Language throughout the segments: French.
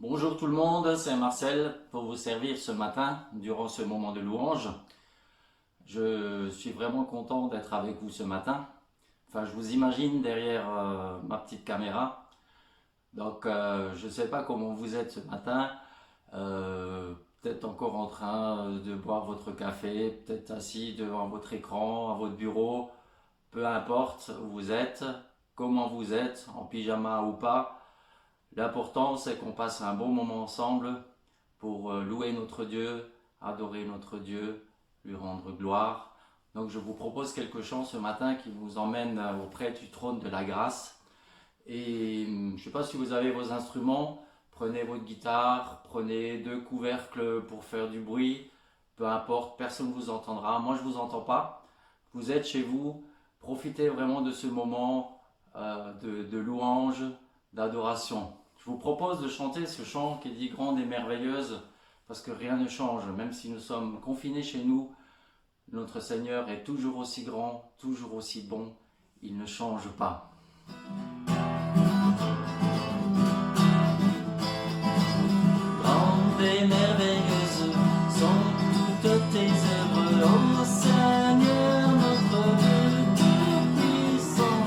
Bonjour tout le monde, c'est Marcel pour vous servir ce matin durant ce moment de louange. Je suis vraiment content d'être avec vous ce matin. Enfin, je vous imagine derrière ma petite caméra. Donc, je ne sais pas comment vous êtes ce matin. Peut-être encore en train de boire votre café, peut-être assis devant votre écran, à votre bureau. Peu importe où vous êtes, comment vous êtes, en pyjama ou pas. L'important, c'est qu'on passe un bon moment ensemble pour louer notre Dieu, adorer notre Dieu, lui rendre gloire. Donc je vous propose quelques chants ce matin qui vous emmènent auprès du trône de la grâce. Et je ne sais pas si vous avez vos instruments, prenez votre guitare, prenez 2 couvercles pour faire du bruit, peu importe, personne ne vous entendra. Moi je ne vous entends pas, vous êtes chez vous, profitez vraiment de ce moment de louange, d'adoration. Je vous propose de chanter ce chant qui dit grande et merveilleuse parce que rien ne change, même si nous sommes confinés chez nous, notre Seigneur est toujours aussi grand, toujours aussi bon, il ne change pas. Grande et merveilleuse sont toutes tes œuvres, ô Seigneur notre Dieu tout-puissant,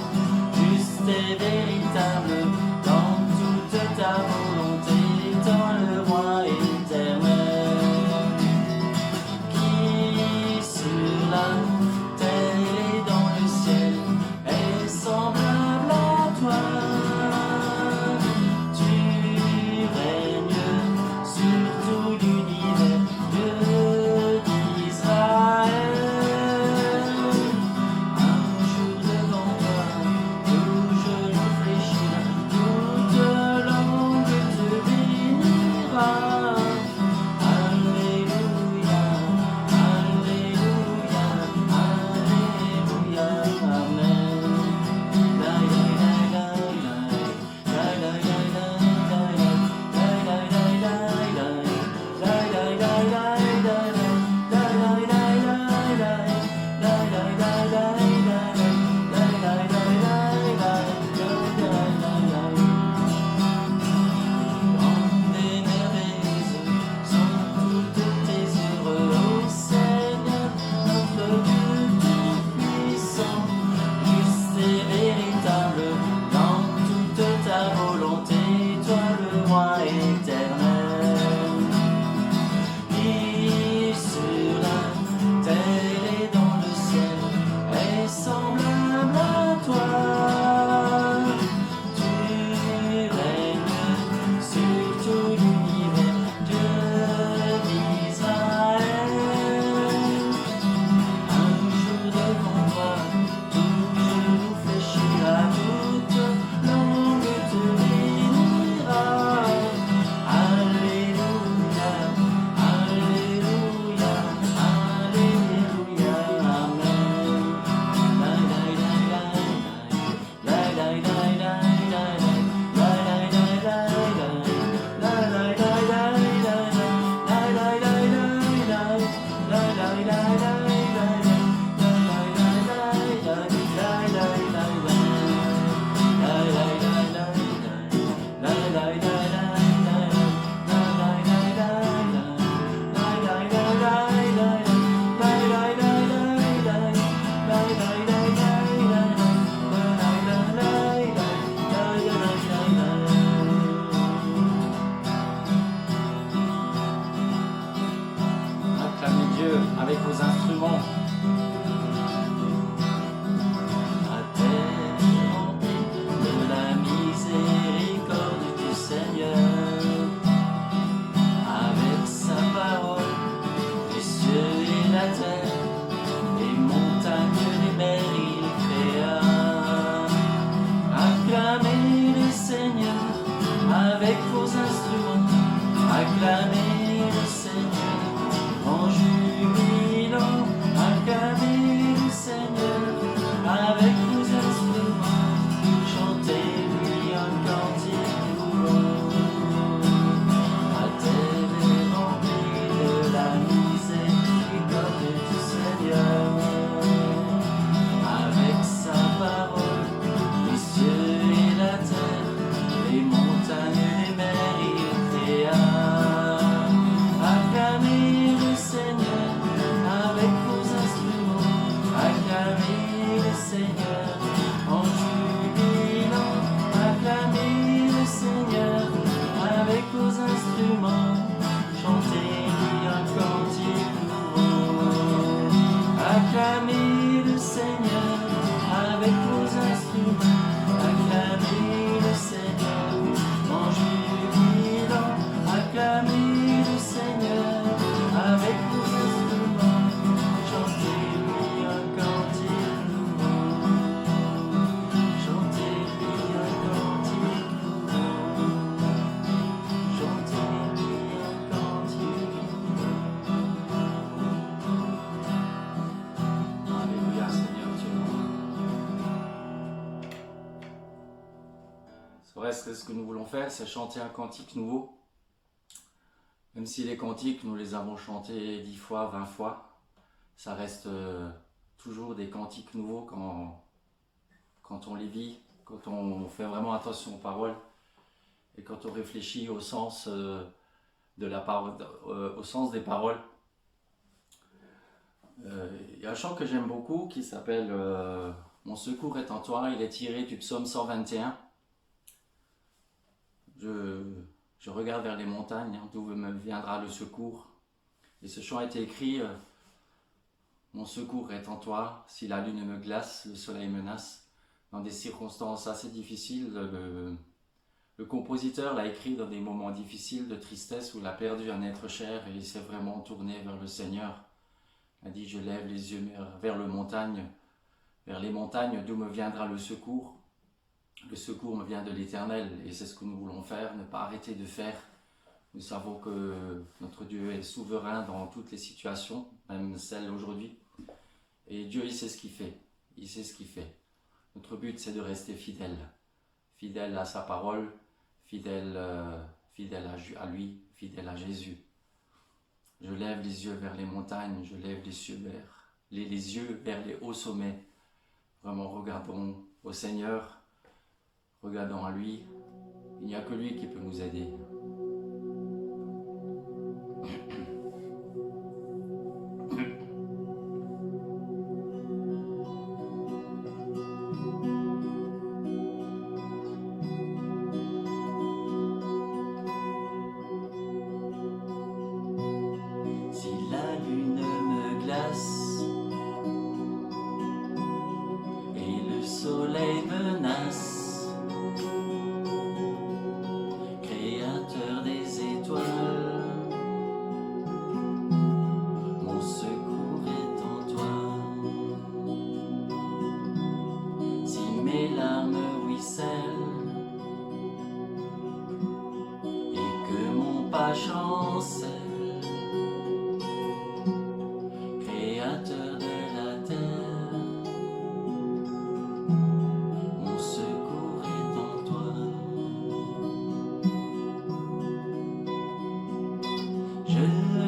juste et véritable dans toute ta volonté, dans le roi éternel, qui sur la terre et dans le ciel est semblable à toi. Tu règnes sur tout l'univers, Dieu d'Israël. Un jour devant toi, tout genou fléchira, toute langue te bénira. Alléluia, Alléluia, Alléluia, Amen. La la la la Grande et merveilleuse sont toutes tes œuvres, ô Seigneur, notre Dieu tout-puissant, juste et véritable dans toute ta volonté, toi le roi éternel, qui sur la terre et dans le ciel est semblable à toi. Tu règnes sur tout l'univers, Dieu d'Israël. Un jour devant toi, tout genou fléchira, toute langue te bénira. Alléluia, Alléluia, Alléluia, Amen. Acclamez Dieu avec vos instruments. La terre est remplie de la miséricorde du Seigneur. Avec sa parole, les cieux et la terre, les montagnes, les mers, il créa. Acclamez le Seigneur avec vos instruments. Acclamez le Seigneur en jubilant. Acclamez reste, ce que nous voulons faire, c'est chanter un cantique nouveau. Même si les cantiques, nous les avons chantés 10 fois, 20 fois, ça reste toujours des cantiques nouveaux quand on les vit, quand on fait vraiment attention aux paroles et quand on réfléchit au sens de la parole, au sens des paroles. Il y a un chant que j'aime beaucoup qui s'appelle Mon secours est en toi. Il est tiré du psaume 121. Je regarde vers les montagnes, d'où me viendra le secours. Et ce chant a été écrit Mon secours est en toi, si la lune me glace, le soleil menace. Dans des circonstances assez difficiles, le compositeur l'a écrit dans des moments difficiles de tristesse où il a perdu un être cher et il s'est vraiment tourné vers le Seigneur. Il a dit, je lève les yeux vers les montagnes d'où me viendra le secours. Le secours me vient de l'Éternel et c'est ce que nous voulons faire, ne pas arrêter de faire. Nous savons que notre Dieu est souverain dans toutes les situations, même celles aujourd'hui. Et Dieu, il sait ce qu'il fait. Il sait ce qu'il fait. Notre but, c'est de rester fidèle. Fidèle à sa parole, fidèle à lui, fidèle à Jésus. Je lève les yeux vers les montagnes, je lève les yeux vers les hauts sommets. Vraiment, regardons au Seigneur, regardons à lui. Il n'y a que lui qui peut nous aider. Et le soleil menace, créateur des étoiles, mon secours est en toi. Si mes larmes ruissellent et que mon pas chancelle, créateur de la terre, mon secours est en toi. Je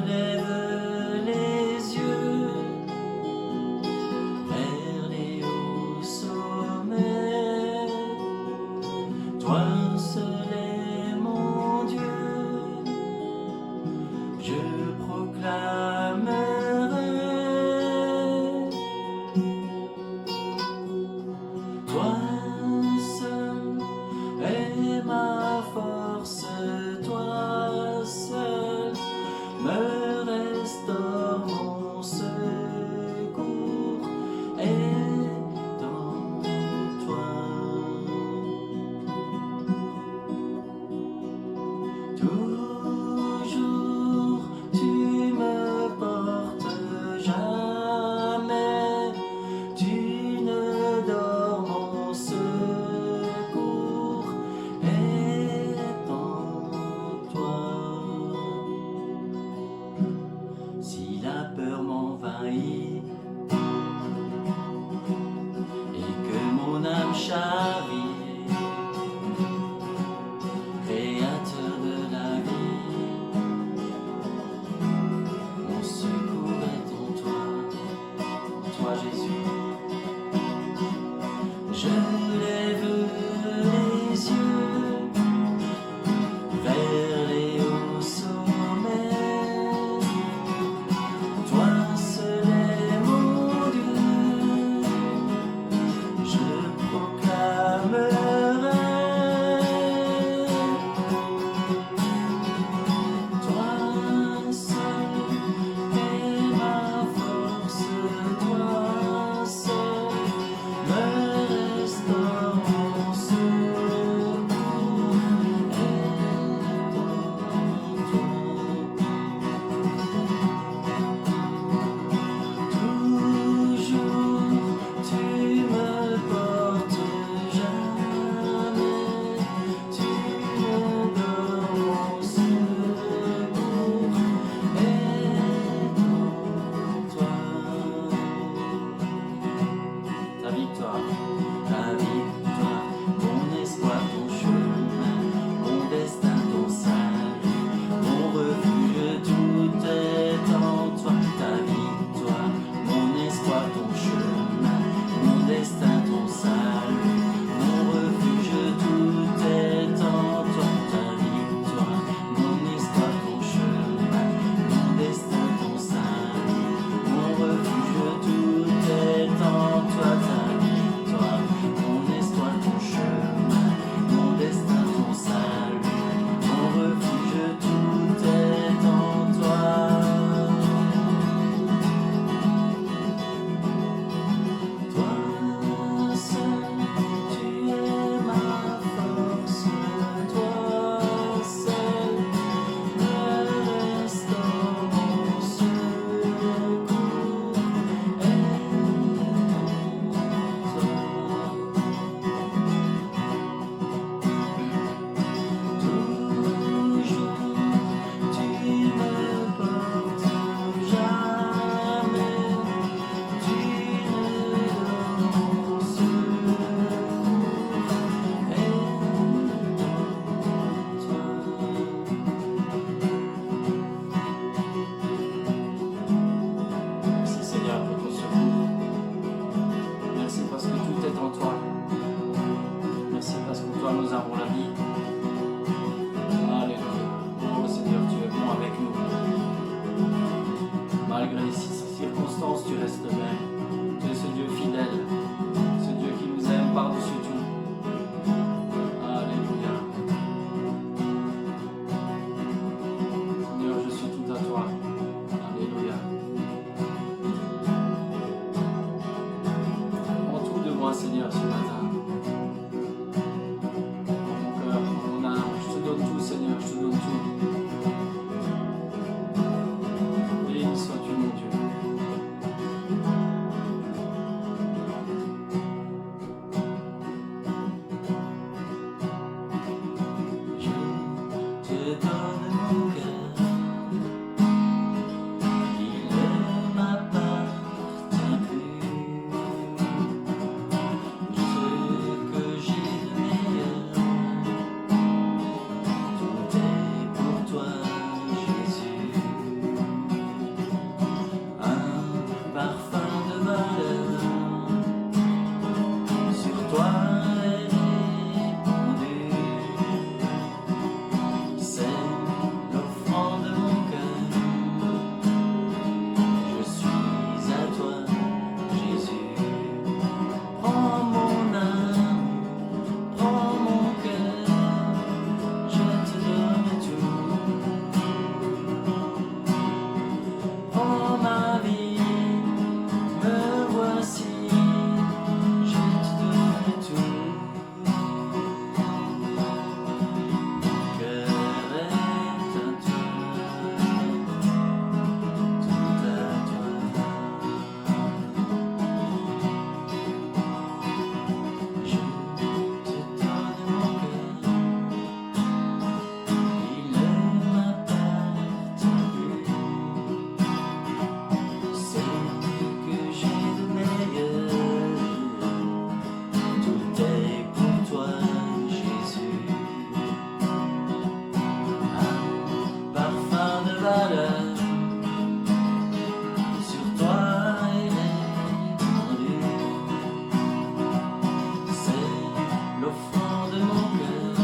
lève les yeux vers les hauts sommets. Toi seul est mon Dieu, je proclamerai. Toi seul est ma force, toi seul me restaure, mon secours est en toi. Toujours tu me circonstances, tu restes vrai. Tu es ce Dieu fidèle, ce Dieu qui nous aime par-dessus tout. Alléluia. Seigneur, je suis tout à toi. Alléluia. Prends tout de moi, Seigneur, ce matin. Dans mon cœur, dans mon âme, je te donne tout, Seigneur, je te donne tout. Béni sois-tu, mon Dieu. Je te donne mon cœur, il ne m'appartient plus. Ce que j'ai de meilleur, tout est pour toi, Jésus. Un parfum de malheur sur toi est répandu. C'est l'offrande de mon cœur. Je suis à toi, Jésus. Prends mon âme, prends mon cœur. Je te donne tout. Prends ma vie, me voici. Je te donne tout. Mon cœur est à toi, tout à toi. Je te donne mon cœur, il ne m'appartient plus. C'est que j'ai de meilleur, tout est pour toi, Jésus. Un parfum de valeur sur toi est répandu. C'est l'offrande de mon cœur.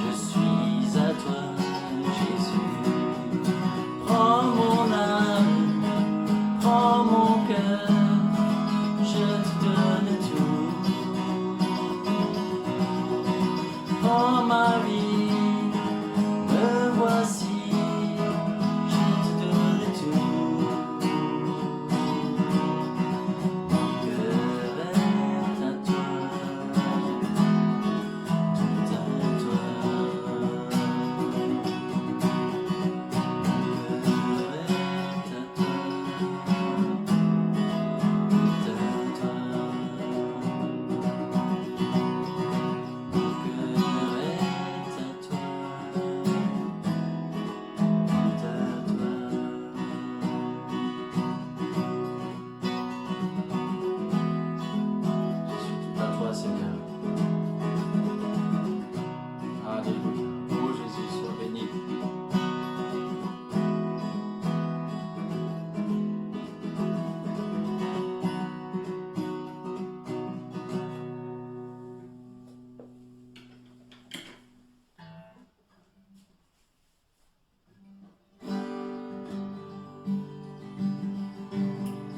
Je suis à toi, Jésus. Prends mon âme, prends mon cœur. Je te donne tout. Prends ma vie, me voici. Je te donne tout. Mon cœur est à toi, tout à toi. Mon cœur est à toi, tout à toi. Mon cœur est à toi, tout à toi. Je suis tout à toi, Seigneur. Alléluia. Oh Jésus, sois béni.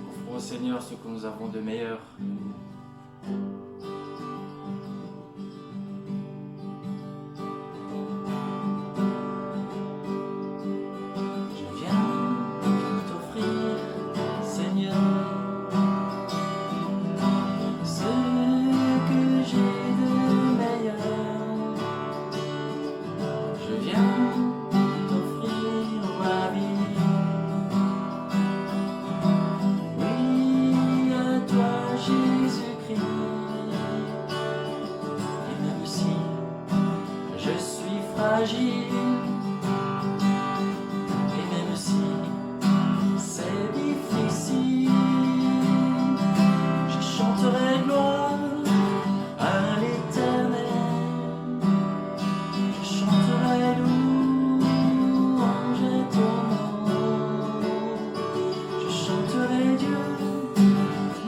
Offrons au Seigneur ce que nous avons de meilleur. Je viens t'offrir, Seigneur, ce que j'ai de meilleur. Je viens t'offrir ma vie. Oui, à toi, Jésus-Christ. Et même si je suis fragile, et même si c'est difficile, je chanterai gloire à l'Éternel. Je chanterai louange à ton nom. Je chanterai Dieu,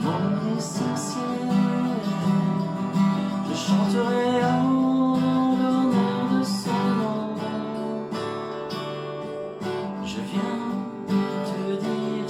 mon essentiel. Je chanterai en l'honneur de son nom. Je viens te dire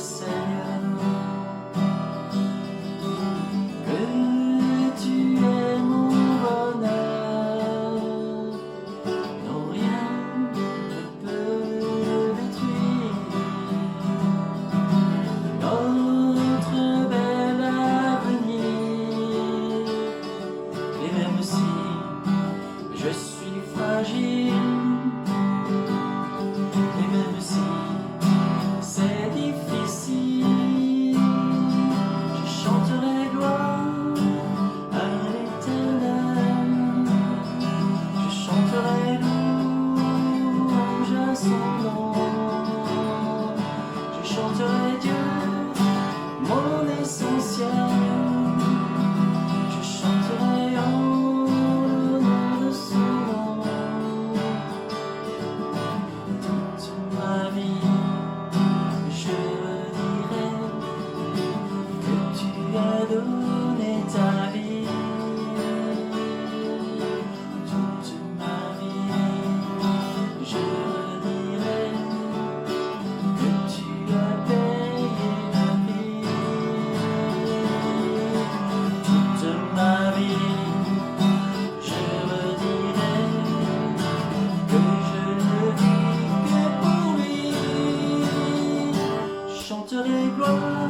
chanterai gloire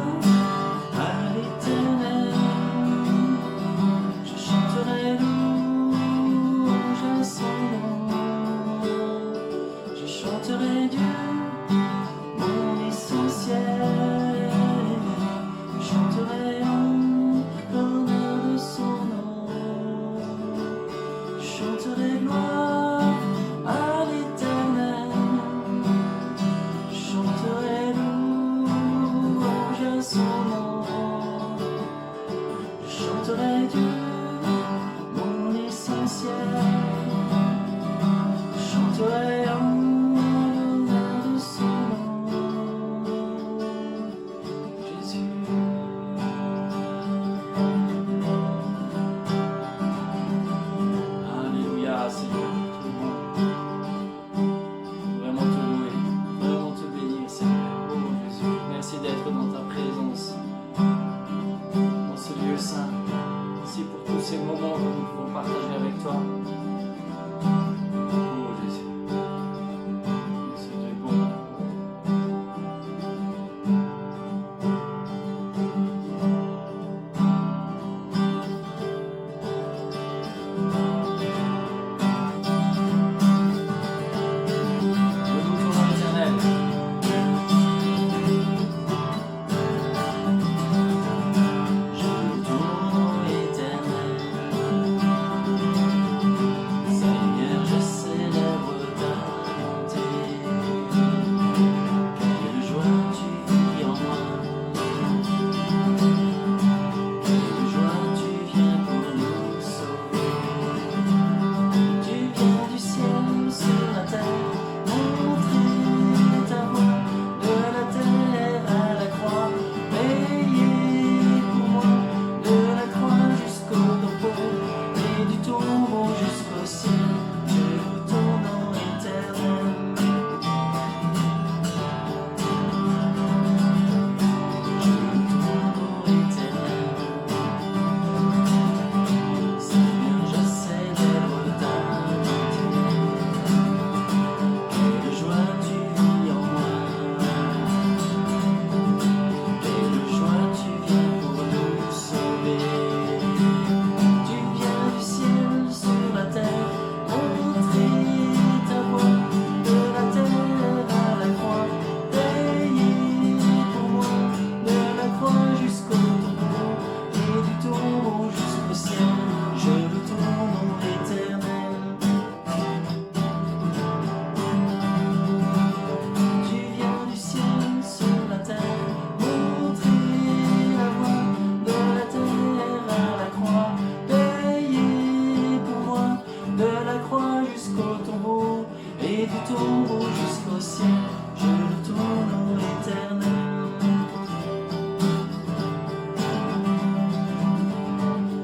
à l'Éternel. Je chanterai louange à son nom. Je chanterai Dieu, mon essentiel. Je chanterai en l'honneur de son nom. Je chanterai gloire à l'Éternel. Je chanterai louange à son nom. Je chanterai Dieu, mon essentiel. Je chanterai en l'honneur de son nom. Jésus. Alléluia, Seigneur, tu es bon. Vraiment te louer, vraiment te bénir, Seigneur. Oh Jésus, merci d'être dans ta présence, dans ce lieu saint. Merci pour tous ces moments que nous pouvons partager avec toi. Oh Jésus, merci, tu es bon. Je loue ton nom éternel. Je loue ton nom éternel. Seigneur, je célèbre ta bonté. Quelle joie tu vis en moi. Quelle joie tu viens pour nous sauver. Tu viens du ciel sur la terre, montrer ta voix de la terre à la croix, payer pour moi de la croix jusqu'au tombeau et du tombeau jusqu'au ciel. Je loue ton nom éternel. Je loue ton nom éternel. Seigneur, je célèbre ta bonté. Quelle joie tu vis en moi. Quelle joie tu viens pour nous sauver. Tu viens du ciel sur la terre, montrer ta voix de la terre à la croix, payer pour moi de la croix jusqu'au tombeau et du tombeau jusqu'au ciel. Je loue ton nom éternel. Tu viens du ciel sur la terre, montrer la voie de la terre à la croix, payer pour moi de la croix jusqu'au tombeau et du tombeau jusqu'au ciel. Je loue ton nom éternel.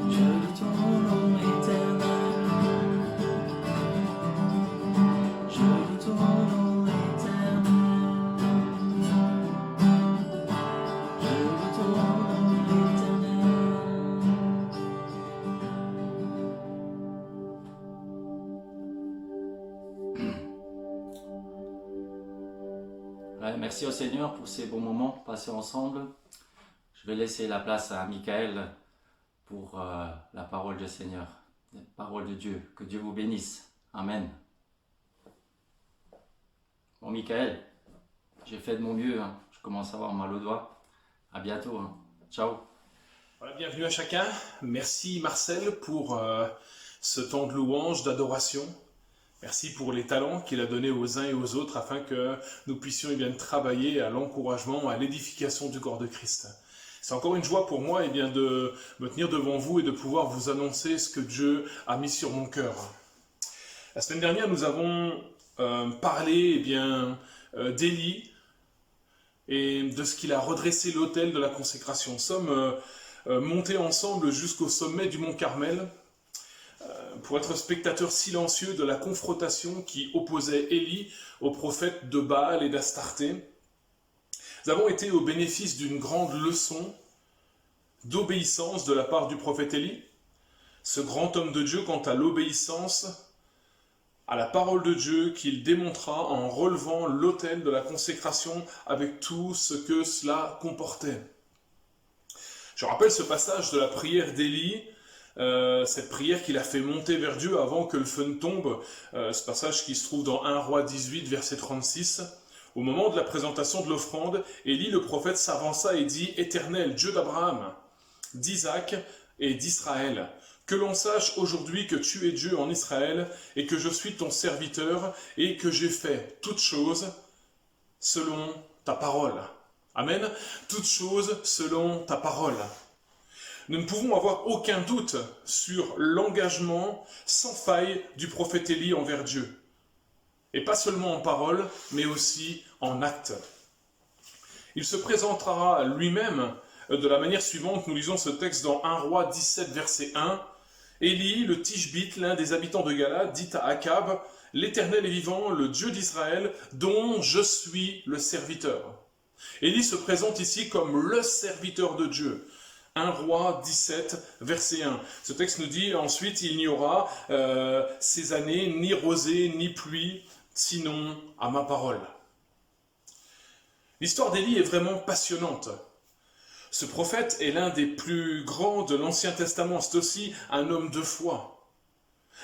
Je loue ton nom éternel. Je loue ton nom éternel. Je loue ton nom éternel. Ouais, merci au Seigneur pour ces bons moments passés ensemble. Je vais laisser la place à Michael pour la parole du Seigneur, la parole de Dieu. Que Dieu vous bénisse. Amen. Bon, Michael, j'ai fait de mon mieux, hein. Je commence à avoir mal aux doigts. À bientôt, hein. Ciao. Voilà, bienvenue à chacun. Merci Marcel pour ce temps de louange, d'adoration. Merci pour les talents qu'il a donnés aux uns et aux autres afin que nous puissions travailler à l'encouragement, à l'édification du corps de Christ. C'est encore une joie pour moi de me tenir devant vous et de pouvoir vous annoncer ce que Dieu a mis sur mon cœur. La semaine dernière, nous avons parlé d'Élie et de ce qu'il a redressé l'autel de la consécration. Nous sommes montés ensemble jusqu'au sommet du mont Carmel pour être spectateurs silencieux de la confrontation qui opposait Élie aux prophètes de Baal et d'Astarté. Nous avons été au bénéfice d'une grande leçon d'obéissance de la part du prophète Élie. Ce grand homme de Dieu, quant à l'obéissance, à la parole de Dieu qu'il démontra en relevant l'autel de la consécration avec tout ce que cela comportait. Je rappelle ce passage de la prière d'Élie, cette prière qu'il a fait monter vers Dieu avant que le feu ne tombe, ce passage qui se trouve dans 1 Roi 18, verset 36. Au moment de la présentation de l'offrande, Élie le prophète s'avança et dit « Éternel, Dieu d'Abraham, d'Isaac et d'Israël, que l'on sache aujourd'hui que tu es Dieu en Israël et que je suis ton serviteur et que j'ai fait toutes choses selon ta parole. » Amen. Toutes choses selon ta parole. Nous ne pouvons avoir aucun doute sur l'engagement sans faille du prophète Élie envers Dieu. Et pas seulement en parole, mais aussi en acte. Il se présentera lui-même de la manière suivante. Nous lisons ce texte dans 1 Roi 17, verset 1. Élie, le Tishbite, l'un des habitants de Galade, dit à Akab, « L'Éternel est vivant, le Dieu d'Israël, dont je suis le serviteur. » Élie se présente ici comme le serviteur de Dieu. 1 Roi 17, verset 1. Ce texte nous dit ensuite, il n'y aura ces années ni rosée ni pluie, sinon à ma parole. L'histoire d'Élie est vraiment passionnante. Ce prophète est l'un des plus grands de l'Ancien Testament. C'est aussi un homme de foi.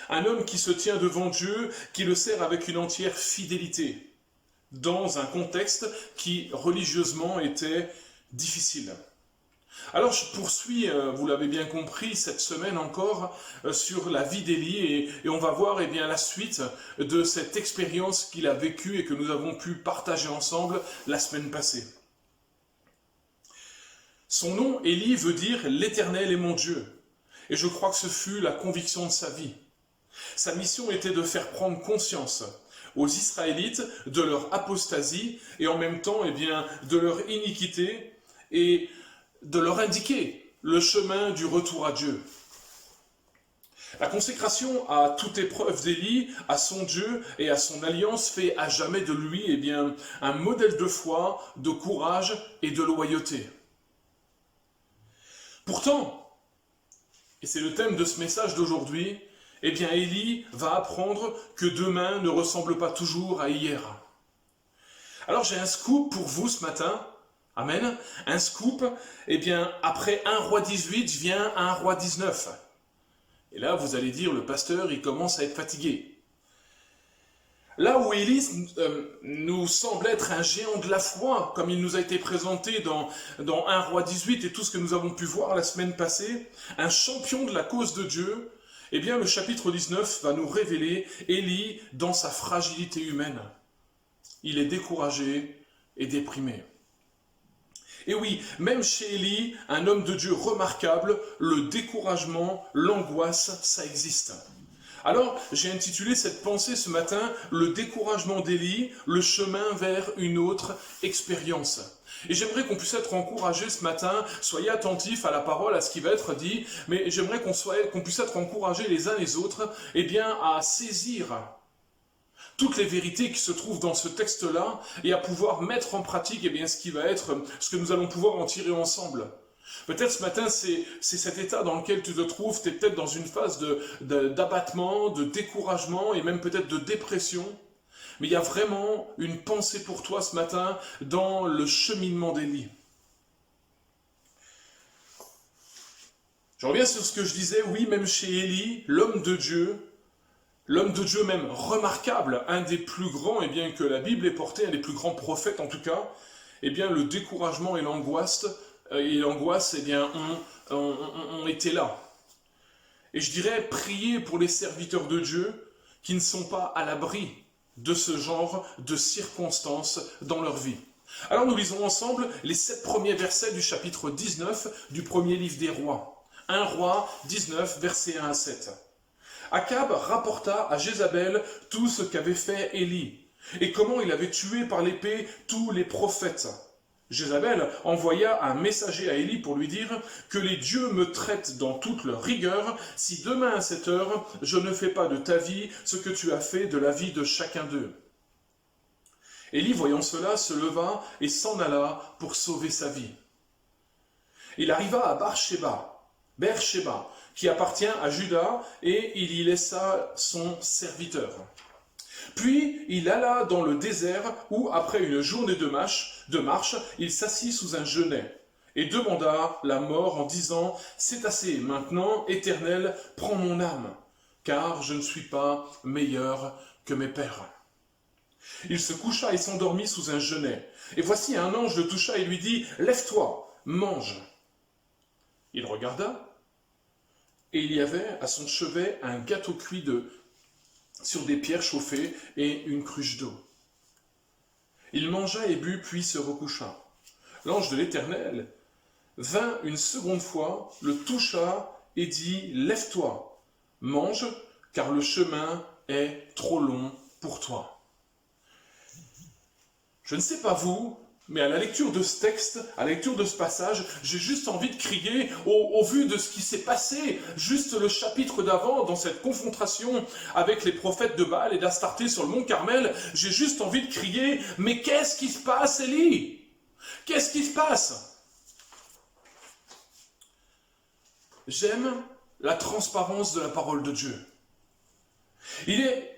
Un homme qui se tient devant Dieu, qui le sert avec une entière fidélité, dans un contexte qui religieusement était difficile. Alors je poursuis, vous l'avez bien compris, cette semaine encore sur la vie d'Élie et on va voir la suite de cette expérience qu'il a vécue et que nous avons pu partager ensemble la semaine passée. Son nom, Élie, veut dire « l'Éternel est mon Dieu ». Et je crois que ce fut la conviction de sa vie. Sa mission était de faire prendre conscience aux Israélites de leur apostasie et en même temps de leur iniquité et de leur indiquer le chemin du retour à Dieu. La consécration à toute épreuve d'Élie, à son Dieu et à son alliance fait à jamais de lui un modèle de foi, de courage et de loyauté. Pourtant, et c'est le thème de ce message d'aujourd'hui, Élie va apprendre que demain ne ressemble pas toujours à hier. Alors j'ai un scoop pour vous ce matin. Amen. Un scoop, après 1 Roi 18 vient 1 Roi 19. Et là, vous allez dire, le pasteur, il commence à être fatigué. Là où Élie nous semble être un géant de la foi, comme il nous a été présenté dans 1 Roi 18 et tout ce que nous avons pu voir la semaine passée, un champion de la cause de Dieu, le chapitre 19 va nous révéler Élie dans sa fragilité humaine. Il est découragé et déprimé. Et oui, même chez Élie, un homme de Dieu remarquable, le découragement, l'angoisse, ça existe. Alors, j'ai intitulé cette pensée ce matin, le découragement d'Élie, le chemin vers une autre expérience. Et j'aimerais qu'on puisse être encouragés ce matin, soyez attentifs à la parole, à ce qui va être dit, mais j'aimerais qu'on puisse être encouragés les uns les autres, à saisir toutes les vérités qui se trouvent dans ce texte-là et à pouvoir mettre en pratique ce que nous allons pouvoir en tirer ensemble. Peut-être ce matin, c'est cet état dans lequel tu te trouves, tu es peut-être dans une phase d'abattement, de découragement et même peut-être de dépression. Mais il y a vraiment une pensée pour toi ce matin dans le cheminement d'Élie. Je reviens sur ce que je disais, oui, même chez Élie, l'homme de Dieu même remarquable, un des plus grands, que la Bible ait porté, un des plus grands prophètes en tout cas, le découragement et l'angoisse, ont été là. Et je dirais, prier pour les serviteurs de Dieu qui ne sont pas à l'abri de ce genre de circonstances dans leur vie. Alors nous lisons ensemble les 7 premiers versets du chapitre 19 du premier livre des rois. 1 Roi 19, versets 1 à 7. Akab rapporta à Jézabel tout ce qu'avait fait Élie, et comment il avait tué par l'épée tous les prophètes. Jézabel envoya un messager à Élie pour lui dire « Que les dieux me traitent dans toute leur rigueur, si demain à cette heure, je ne fais pas de ta vie ce que tu as fait de la vie de chacun d'eux. » Élie, voyant cela, se leva et s'en alla pour sauver sa vie. Il arriva à Beersheba, qui appartient à Juda, et il y laissa son serviteur. Puis il alla dans le désert où, après une journée de marche, il s'assit sous un genêt et demanda la mort en disant « C'est assez, maintenant, Éternel, prends mon âme, car je ne suis pas meilleur que mes pères. » Il se coucha et s'endormit sous un genêt. Et voici un ange le toucha et lui dit « Lève-toi, mange. » Il regarda, et il y avait à son chevet un gâteau cuit sur des pierres chauffées et une cruche d'eau. Il mangea et but, puis se recoucha. L'ange de l'Éternel vint une seconde fois, le toucha et dit « Lève-toi, mange, car le chemin est trop long pour toi. » Je ne sais pas vous, mais à la lecture de ce texte, à la lecture de ce passage, j'ai juste envie de crier, au vu de ce qui s'est passé, juste le chapitre d'avant, dans cette confrontation avec les prophètes de Baal et d'Astarté sur le mont Carmel, j'ai juste envie de crier, mais qu'est-ce qui se passe, Élie? Qu'est-ce qui se passe? J'aime la transparence de la parole de Dieu. Il est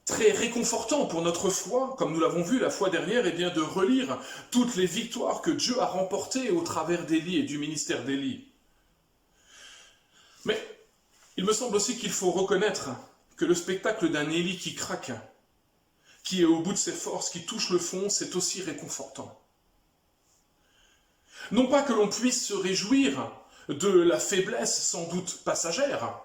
très réconfortant pour notre foi, comme nous l'avons vu la fois dernière, et bien de relire toutes les victoires que Dieu a remportées au travers d'Élie et du ministère d'Élie. Mais il me semble aussi qu'il faut reconnaître que le spectacle d'un Élie qui craque, qui est au bout de ses forces, qui touche le fond, c'est aussi réconfortant. Non pas que l'on puisse se réjouir de la faiblesse sans doute passagère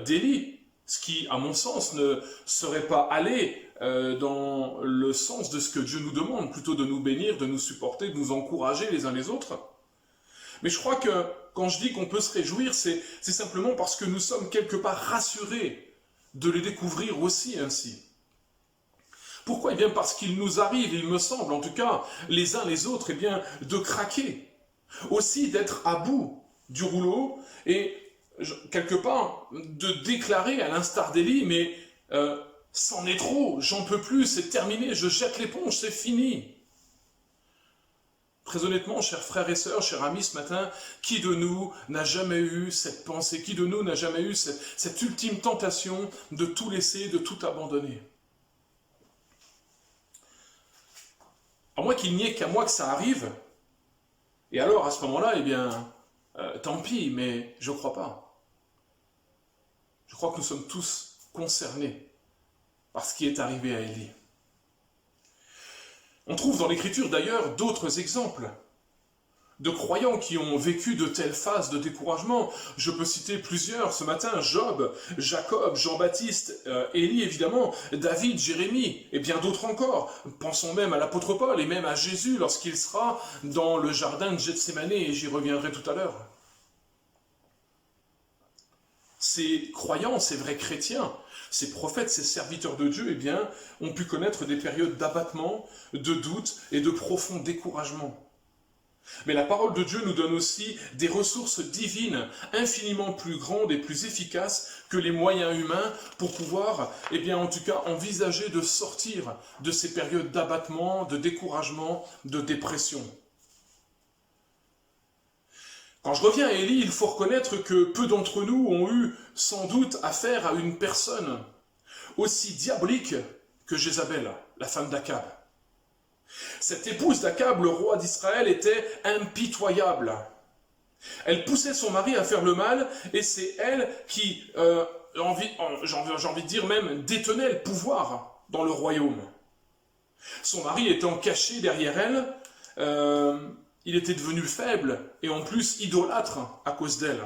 d'Élie, ce qui, à mon sens, ne serait pas aller dans le sens de ce que Dieu nous demande, plutôt de nous bénir, de nous supporter, de nous encourager les uns les autres. Mais je crois que quand je dis qu'on peut se réjouir, c'est simplement parce que nous sommes quelque part rassurés de les découvrir aussi ainsi. Pourquoi? Eh bien parce qu'il nous arrive, il me semble, en tout cas, les uns les autres, eh bien, de craquer. Aussi d'être à bout du rouleau et quelque part de déclarer à l'instar d'Élie, mais c'en est trop, j'en peux plus, c'est terminé, je jette l'éponge, c'est fini. Très honnêtement, chers frères et sœurs, chers amis, ce matin, qui de nous n'a jamais eu cette pensée, qui de nous n'a jamais eu cette ultime tentation de tout laisser, de tout abandonner? À moins qu'il n'y ait qu'à moi que ça arrive, et alors à ce moment-là, eh bien, tant pis, mais je ne crois pas. Je crois que nous sommes tous concernés par ce qui est arrivé à Élie. On trouve dans l'Écriture d'ailleurs d'autres exemples de croyants qui ont vécu de telles phases de découragement. Je peux citer plusieurs ce matin: Job, Jacob, Jean-Baptiste, Élie évidemment, David, Jérémie et bien d'autres encore. Pensons même à l'apôtre Paul et même à Jésus lorsqu'il sera dans le jardin de Gethsémane, et j'y reviendrai tout à l'heure. Ces croyants, ces vrais chrétiens, ces prophètes, ces serviteurs de Dieu, eh bien, ont pu connaître des périodes d'abattement, de doute et de profond découragement. Mais la parole de Dieu nous donne aussi des ressources divines infiniment plus grandes et plus efficaces que les moyens humains pour pouvoir, eh bien, en tout cas, envisager de sortir de ces périodes d'abattement, de découragement, de dépression. Quand je reviens à Élie, il faut reconnaître que peu d'entre nous ont eu sans doute affaire à une personne aussi diabolique que Jézabel, la femme d'Akab. Cette épouse d'Akab, le roi d'Israël, était impitoyable. Elle poussait son mari à faire le mal, et c'est elle qui, j'ai envie de dire même, détenait le pouvoir dans le royaume. Son mari étant caché derrière elle, il était devenu faible, et en plus idolâtre à cause d'elle.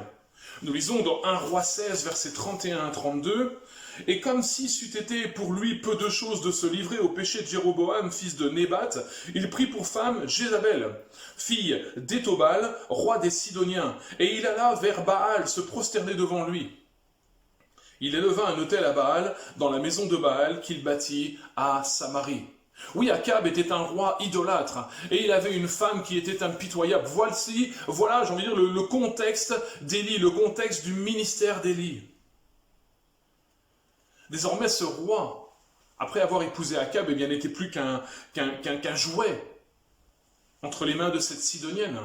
Nous lisons dans 1 Roi 16, versets 31 à 32, « Et comme si c'eût été pour lui peu de choses de se livrer au péché de Jéroboam, fils de Nébat, il prit pour femme Jézabel, fille d'Étobal, roi des Sidoniens, et il alla vers Baal se prosterner devant lui. Il éleva un autel à Baal dans la maison de Baal qu'il bâtit à Samarie. » Oui, Akab était un roi idolâtre, et il avait une femme qui était impitoyable. Voilà, j'ai envie de dire, le contexte d'Élie, le contexte du ministère d'Élie. Désormais, ce roi, après avoir épousé Akab, eh bien, n'était plus qu'un jouet entre les mains de cette Sidonienne.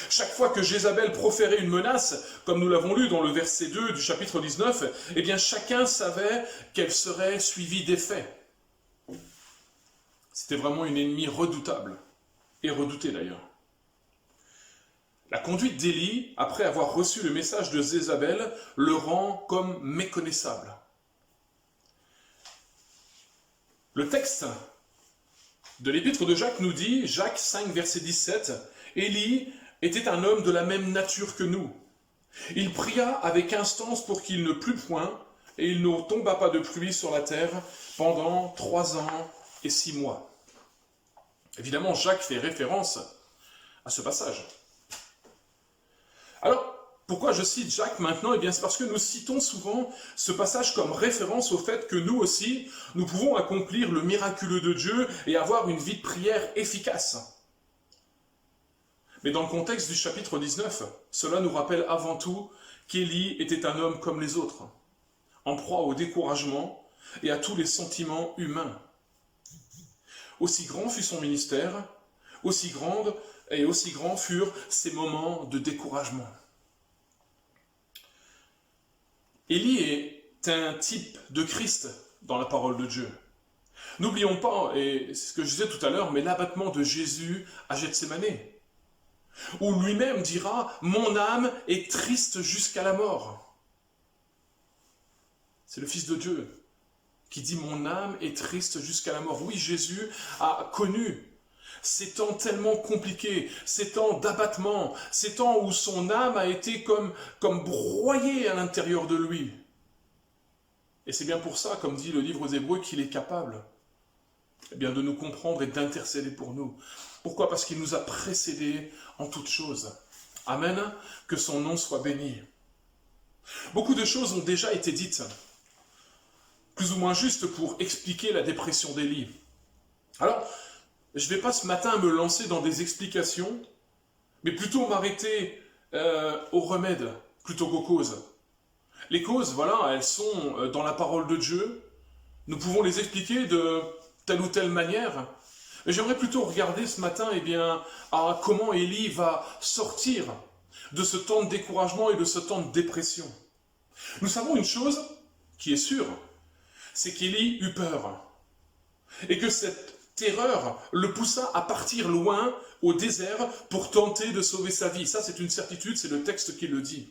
Chaque fois que Jézabel proférait une menace, comme nous l'avons lu dans le verset 2 du chapitre 19, eh bien chacun savait qu'elle serait suivie d'effet. C'était vraiment une ennemie redoutable, et redoutée d'ailleurs. La conduite d'Élie, après avoir reçu le message de Jézabel, le rend comme méconnaissable. Le texte de l'épître de Jacques nous dit, Jacques 5, verset 17, « Élie était un homme de la même nature que nous. Il pria avec instance pour qu'il ne plût point, et il ne tomba pas de pluie sur la terre pendant 3 ans et 6 mois. » Évidemment, Jacques fait référence à ce passage. Alors, pourquoi je cite Jacques maintenant? Eh bien, c'est parce que nous citons souvent ce passage comme référence au fait que nous aussi, nous pouvons accomplir le miraculeux de Dieu et avoir une vie de prière efficace. Mais dans le contexte du chapitre 19, cela nous rappelle avant tout qu'Élie était un homme comme les autres, en proie au découragement et à tous les sentiments humains. Aussi grand fut son ministère, aussi grande et aussi grands furent ses moments de découragement. Élie est un type de Christ dans la parole de Dieu. N'oublions pas, et c'est ce que je disais tout à l'heure, mais l'abattement de Jésus à Gethsémane, où lui-même dira « Mon âme est triste jusqu'à la mort ». C'est le Fils de Dieu qui dit « Mon âme est triste jusqu'à la mort ». Oui, Jésus a connu ces temps tellement compliqués, ces temps d'abattement, ces temps où son âme a été comme broyée à l'intérieur de lui. Et c'est bien pour ça, comme dit le livre aux Hébreux, qu'il est capable de nous comprendre et d'intercéder pour nous. Pourquoi? Parce qu'il nous a précédés en toutes choses. Amen, que son nom soit béni. Beaucoup de choses ont déjà été dites, plus ou moins justes pour expliquer la dépression d'Élie. Alors, je ne vais pas ce matin me lancer dans des explications, mais plutôt m'arrêter aux remèdes plutôt qu'aux causes. Les causes, voilà, elles sont dans la parole de Dieu. Nous pouvons les expliquer de telle ou telle manière. Mais j'aimerais plutôt regarder ce matin à comment Élie va sortir de ce temps de découragement et de ce temps de dépression. Nous savons une chose qui est sûre, c'est qu'Élie eut peur. Et que cette terreur le poussa à partir loin au désert pour tenter de sauver sa vie. Ça, c'est une certitude, c'est le texte qui le dit.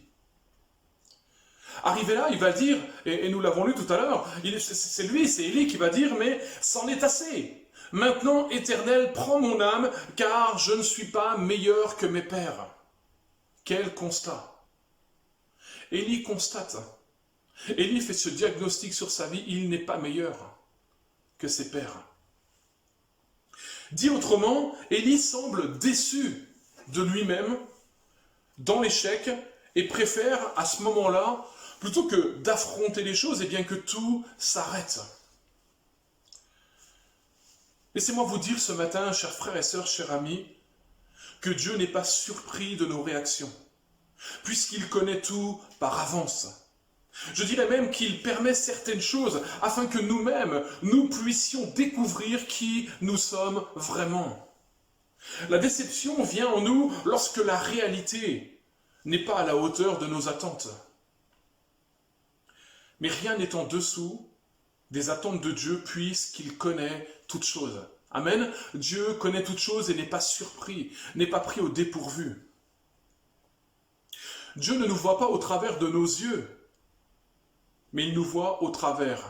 Arrivé là, il va dire, et nous l'avons lu tout à l'heure, c'est Élie qui va dire, mais c'en est assez. Maintenant, Éternel, prends mon âme, car je ne suis pas meilleur que mes pères. Quel constat! Élie constate. Élie fait ce diagnostic sur sa vie, il n'est pas meilleur que ses pères. Dit autrement, Élie semble déçu de lui-même, dans l'échec, et préfère à ce moment-là, plutôt que d'affronter les choses, eh bien que tout s'arrête. Laissez-moi vous dire ce matin, chers frères et sœurs, chers amis, que Dieu n'est pas surpris de nos réactions, puisqu'il connaît tout par avance. Je dirais même qu'il permet certaines choses afin que nous-mêmes, nous puissions découvrir qui nous sommes vraiment. La déception vient en nous lorsque la réalité n'est pas à la hauteur de nos attentes. Mais rien n'est en dessous des attentes de Dieu puisqu'il connaît toutes choses. Amen. Dieu connaît toutes choses et n'est pas surpris, n'est pas pris au dépourvu. Dieu ne nous voit pas au travers de nos yeux, mais il nous voit au travers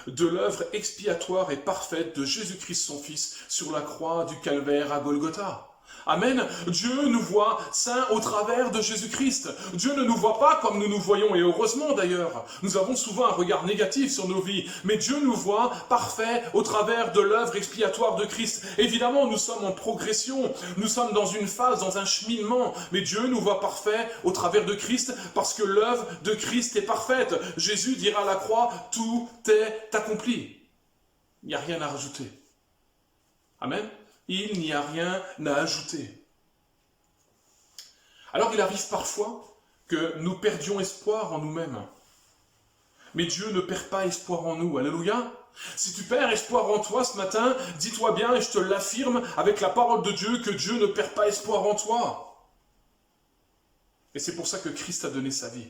de l'œuvre expiatoire et parfaite de Jésus-Christ son Fils sur la croix du Calvaire à Golgotha. Amen. Dieu nous voit saints au travers de Jésus-Christ. Dieu ne nous voit pas comme nous nous voyons, et heureusement d'ailleurs. Nous avons souvent un regard négatif sur nos vies, mais Dieu nous voit parfaits au travers de l'œuvre expiatoire de Christ. Évidemment, nous sommes en progression, nous sommes dans une phase, dans un cheminement, mais Dieu nous voit parfaits au travers de Christ, parce que l'œuvre de Christ est parfaite. Jésus dira à la croix, tout est accompli. Il n'y a rien à rajouter. Amen. Il n'y a rien à ajouter. Alors il arrive parfois que nous perdions espoir en nous-mêmes. Mais Dieu ne perd pas espoir en nous. Alléluia. Si tu perds espoir en toi ce matin, dis-toi bien, et je te l'affirme avec la parole de Dieu, que Dieu ne perd pas espoir en toi. Et c'est pour ça que Christ a donné sa vie.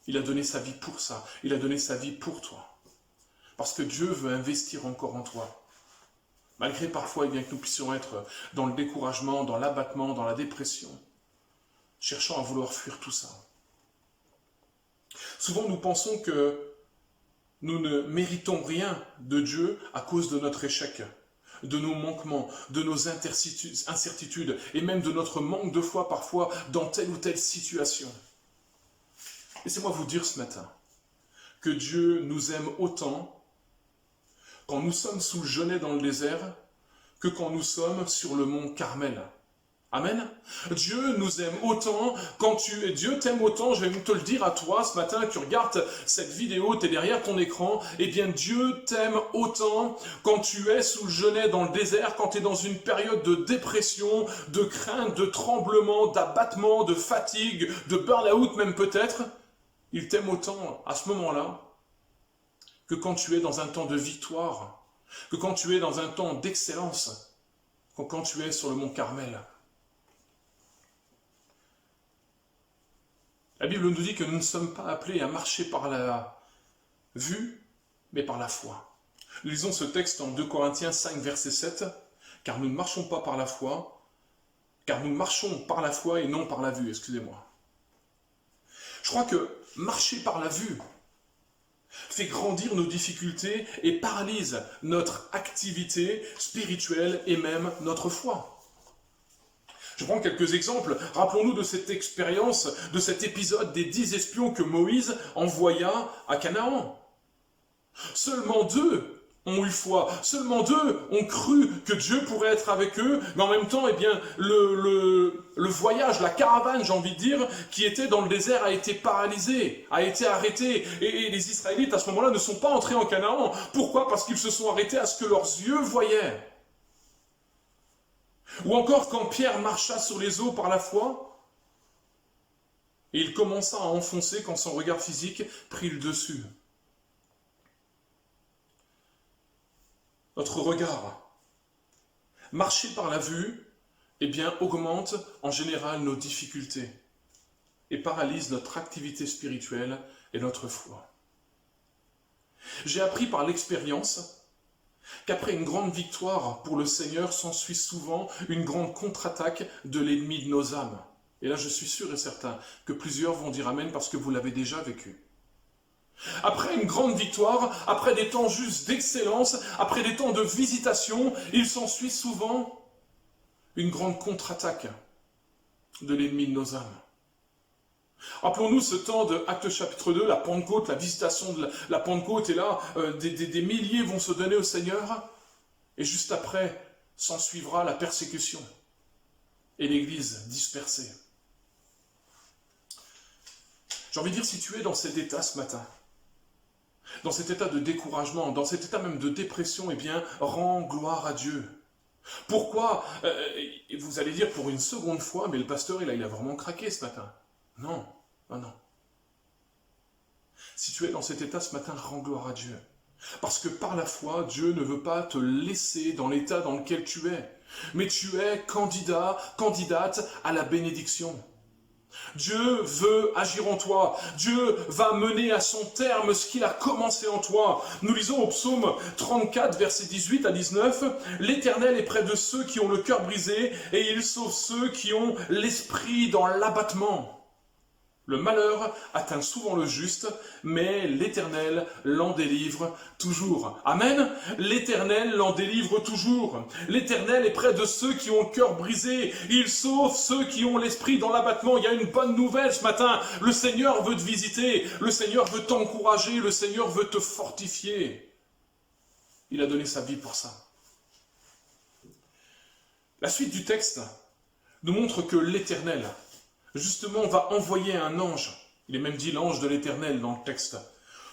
Il a donné sa vie pour ça. Il a donné sa vie pour toi. Parce que Dieu veut investir encore en toi. Malgré parfois que nous puissions être dans le découragement, dans l'abattement, dans la dépression, cherchant à vouloir fuir tout ça. Souvent nous pensons que nous ne méritons rien de Dieu à cause de notre échec, de nos manquements, de nos incertitudes et même de notre manque de foi parfois dans telle ou telle situation. Laissez-moi vous dire ce matin que Dieu nous aime autant quand nous sommes sous le genêt dans le désert que quand nous sommes sur le mont Carmel. Amen. Dieu nous aime autant Dieu t'aime autant, je vais te le dire à toi ce matin, tu regardes cette vidéo, tu es derrière ton écran, eh bien Dieu t'aime autant quand tu es sous le genêt dans le désert, quand tu es dans une période de dépression, de crainte, de tremblement, d'abattement, de fatigue, de burn-out même peut-être. Il t'aime autant à ce moment-là que quand tu es dans un temps de victoire, que quand tu es dans un temps d'excellence, que quand tu es sur le mont Carmel. La Bible nous dit que nous ne sommes pas appelés à marcher par la vue, mais par la foi. Lisons ce texte en 2 Corinthiens 5, verset 7. « Car nous ne marchons pas par la foi, car nous marchons par la foi et non par la vue. » Excusez-moi. Je crois que marcher par la vue fait grandir nos difficultés et paralyse notre activité spirituelle et même notre foi. Je prends quelques exemples. Rappelons-nous de cette expérience, de cet épisode des 10 espions que Moïse envoya à Canaan. Seulement 2 ont eu foi. Seulement 2 ont cru que Dieu pourrait être avec eux, mais en même temps, eh bien, le voyage, la caravane, j'ai envie de dire, qui était dans le désert a été paralysée, a été arrêtée. Et les Israélites, à ce moment-là, ne sont pas entrés en Canaan. Pourquoi ? Parce qu'ils se sont arrêtés à ce que leurs yeux voyaient. Ou encore quand Pierre marcha sur les eaux par la foi, et il commença à enfoncer quand son regard physique prit le dessus. Notre regard, marcher par la vue, eh bien, augmente en général nos difficultés et paralyse notre activité spirituelle et notre foi. J'ai appris par l'expérience qu'après une grande victoire pour le Seigneur s'ensuit souvent une grande contre-attaque de l'ennemi de nos âmes. Et là, je suis sûr et certain que plusieurs vont dire Amen parce que vous l'avez déjà vécu. Après une grande victoire, après des temps justes d'excellence, après des temps de visitation, il s'ensuit souvent une grande contre-attaque de l'ennemi de nos âmes. Rappelons-nous ce temps de Actes chapitre 2, la Pentecôte, la visitation de la Pentecôte, et là, des milliers vont se donner au Seigneur, et juste après, s'en suivra la persécution, et l'Église dispersée. J'ai envie de dire, si tu es dans cet état ce matin, dans cet état de découragement, dans cet état même de dépression, eh bien, rends gloire à Dieu. Pourquoi vous allez dire pour une seconde fois, mais le pasteur, il a vraiment craqué ce matin. Non, non, non. Si tu es dans cet état ce matin, rends gloire à Dieu. Parce que par la foi, Dieu ne veut pas te laisser dans l'état dans lequel tu es. Mais tu es candidate à la bénédiction. Dieu veut agir en toi. Dieu va mener à son terme ce qu'il a commencé en toi. Nous lisons au psaume 34, versets 18 à 19. « L'Éternel est près de ceux qui ont le cœur brisé et il sauve ceux qui ont l'esprit dans l'abattement. » Le malheur atteint souvent le juste, mais l'Éternel l'en délivre toujours. Amen. L'Éternel l'en délivre toujours. L'Éternel est près de ceux qui ont le cœur brisé. Il sauve ceux qui ont l'esprit dans l'abattement. Il y a une bonne nouvelle ce matin. Le Seigneur veut te visiter. Le Seigneur veut t'encourager. Le Seigneur veut te fortifier. Il a donné sa vie pour ça. La suite du texte nous montre que l'Éternel, justement, on va envoyer un ange, il est même dit l'ange de l'Éternel dans le texte,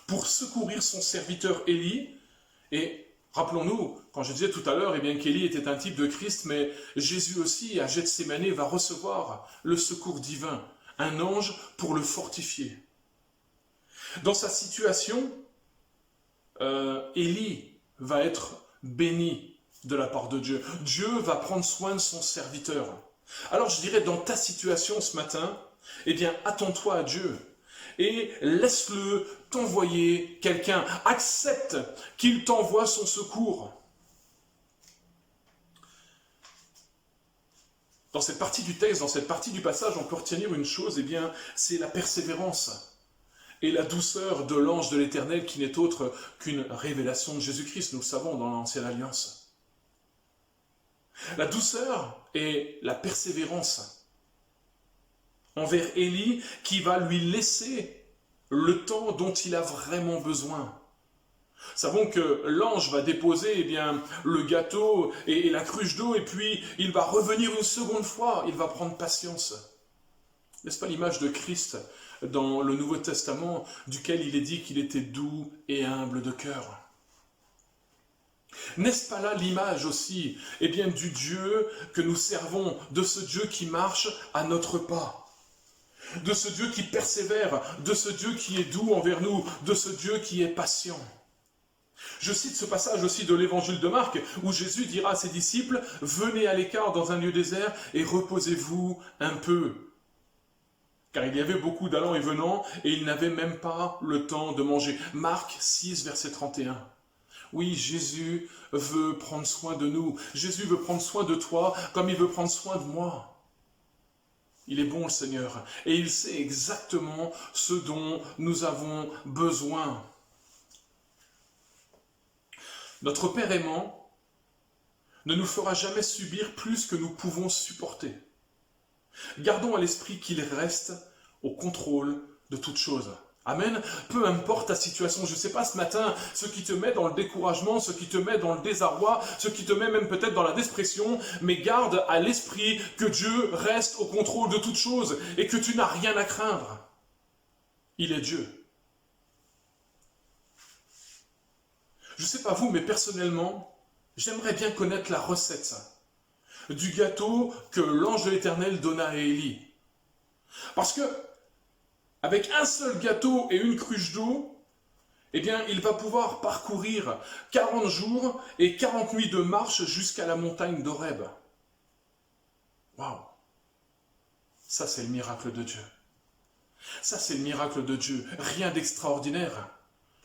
pour secourir son serviteur Élie. Et rappelons-nous, quand je disais tout à l'heure, eh bien qu'Élie était un type de Christ, mais Jésus aussi, à Gethsémanée, va recevoir le secours divin, un ange pour le fortifier. Dans sa situation, Élie va être béni de la part de Dieu. Dieu va prendre soin de son serviteur. Alors je dirais, dans ta situation ce matin, eh bien, attends-toi à Dieu et laisse-le t'envoyer quelqu'un. Accepte qu'il t'envoie son secours. Dans cette partie du texte, dans cette partie du passage, on peut retenir une chose, eh bien, c'est la persévérance et la douceur de l'ange de l'Éternel qui n'est autre qu'une révélation de Jésus-Christ, nous le savons dans l'Ancienne Alliance. La douceur et la persévérance envers Élie qui va lui laisser le temps dont il a vraiment besoin. Savons que l'ange va déposer eh bien, le gâteau et la cruche d'eau et puis il va revenir une seconde fois, il va prendre patience. N'est-ce pas l'image de Christ dans le Nouveau Testament duquel il est dit qu'il était doux et humble de cœur? N'est-ce pas là l'image aussi eh bien, du Dieu que nous servons, de ce Dieu qui marche à notre pas, de ce Dieu qui persévère, de ce Dieu qui est doux envers nous, de ce Dieu qui est patient? Je cite ce passage aussi de l'évangile de Marc où Jésus dira à ses disciples « Venez à l'écart dans un lieu désert et reposez-vous un peu ». Car il y avait beaucoup d'allants et venants et ils n'avaient même pas le temps de manger. Marc 6, verset 31. Oui, Jésus veut prendre soin de nous. Jésus veut prendre soin de toi comme il veut prendre soin de moi. Il est bon le Seigneur et il sait exactement ce dont nous avons besoin. Notre Père aimant ne nous fera jamais subir plus que nous pouvons supporter. Gardons à l'esprit qu'il reste au contrôle de toute chose. Amen. Peu importe ta situation, je ne sais pas ce matin, ce qui te met dans le découragement, ce qui te met dans le désarroi, ce qui te met même peut-être dans la dépression, mais garde à l'esprit que Dieu reste au contrôle de toute chose et que tu n'as rien à craindre. Il est Dieu. Je ne sais pas vous, mais personnellement, j'aimerais bien connaître la recette du gâteau que l'ange de l'Éternel donna à Élie. Parce que, avec un seul gâteau et une cruche d'eau, eh bien, il va pouvoir parcourir 40 jours et 40 nuits de marche jusqu'à la montagne d'Horeb. Waouh! Ça, c'est le miracle de Dieu. Ça, c'est le miracle de Dieu. Rien d'extraordinaire.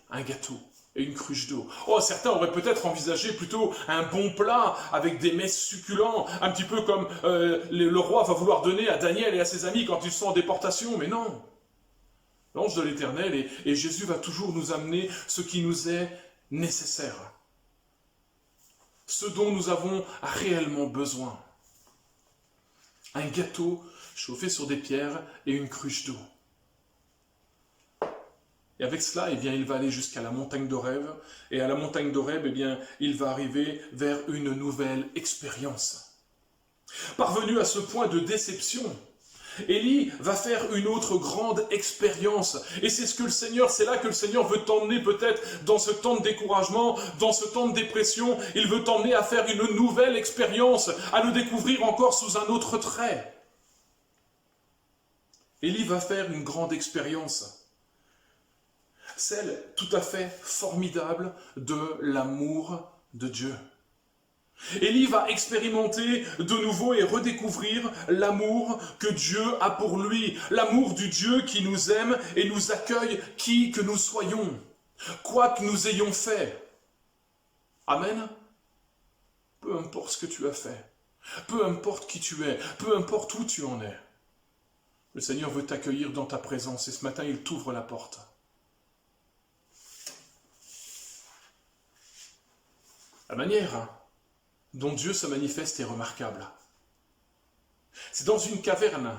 Un gâteau et une cruche d'eau. Oh, certains auraient peut-être envisagé plutôt un bon plat avec des mets succulents, un petit peu comme le roi va vouloir donner à Daniel et à ses amis quand ils sont en déportation, mais non. L'ange de l'Éternel et Jésus va toujours nous amener ce qui nous est nécessaire, ce dont nous avons réellement besoin. Un gâteau chauffé sur des pierres et une cruche d'eau. Et avec cela, eh bien, il va aller jusqu'à la montagne d'Horeb. Et à la montagne d'Horeb, eh bien, il va arriver vers une nouvelle expérience. Parvenu à ce point de déception, Élie va faire une autre grande expérience. Et c'est là que le Seigneur veut t'emmener peut-être dans ce temps de découragement, dans ce temps de dépression. Il veut t'emmener à faire une nouvelle expérience, à le découvrir encore sous un autre trait. Élie va faire une grande expérience. Celle tout à fait formidable de l'amour de Dieu. Élie va expérimenter de nouveau et redécouvrir l'amour que Dieu a pour lui, l'amour du Dieu qui nous aime et nous accueille qui que nous soyons, quoi que nous ayons fait. Amen. Peu importe ce que tu as fait, peu importe qui tu es, peu importe où tu en es, le Seigneur veut t'accueillir dans ta présence et ce matin il t'ouvre la porte. La manière dont Dieu se manifeste est remarquable. C'est dans une caverne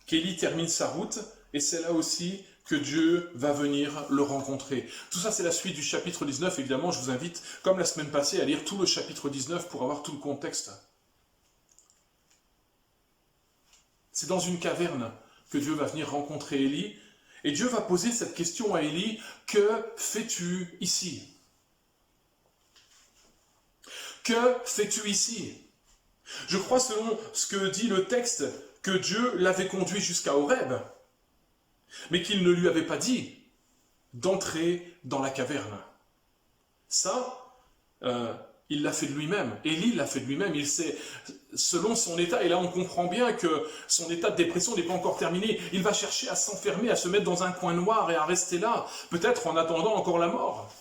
qu'Élie termine sa route et c'est là aussi que Dieu va venir le rencontrer. Tout ça, c'est la suite du chapitre 19. Évidemment, je vous invite, comme la semaine passée, à lire tout le chapitre 19 pour avoir tout le contexte. C'est dans une caverne que Dieu va venir rencontrer Élie et Dieu va poser cette question à Élie, « Que fais-tu ici ?» Que fais-tu ici? Je crois, selon ce que dit le texte, que Dieu l'avait conduit jusqu'à Horeb, mais qu'il ne lui avait pas dit d'entrer dans la caverne. Ça, il l'a fait de lui-même. Élie l'a fait de lui-même. Il s'est selon son état, et là on comprend bien que son état de dépression n'est pas encore terminé, il va chercher à s'enfermer, à se mettre dans un coin noir et à rester là, peut-être en attendant encore la mort.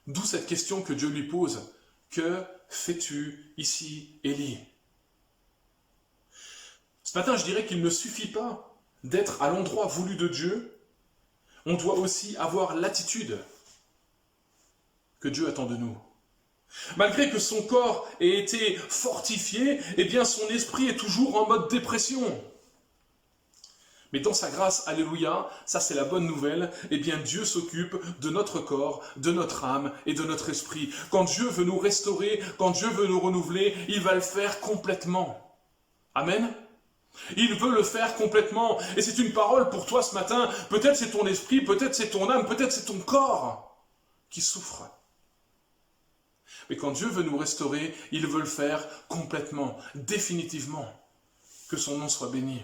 D'où cette question que Dieu lui pose, que fais-tu ici, Élie? Ce matin, je dirais qu'il ne suffit pas d'être à l'endroit voulu de Dieu, on doit aussi avoir l'attitude que Dieu attend de nous. Malgré que son corps ait été fortifié, eh bien son esprit est toujours en mode dépression. Mais dans sa grâce, alléluia, ça c'est la bonne nouvelle, eh bien Dieu s'occupe de notre corps, de notre âme et de notre esprit. Quand Dieu veut nous restaurer, quand Dieu veut nous renouveler, il va le faire complètement. Amen. Il veut le faire complètement. Et c'est une parole pour toi ce matin. Peut-être c'est ton esprit, peut-être c'est ton âme, peut-être c'est ton corps qui souffre. Mais quand Dieu veut nous restaurer, il veut le faire complètement, définitivement. Que son nom soit béni.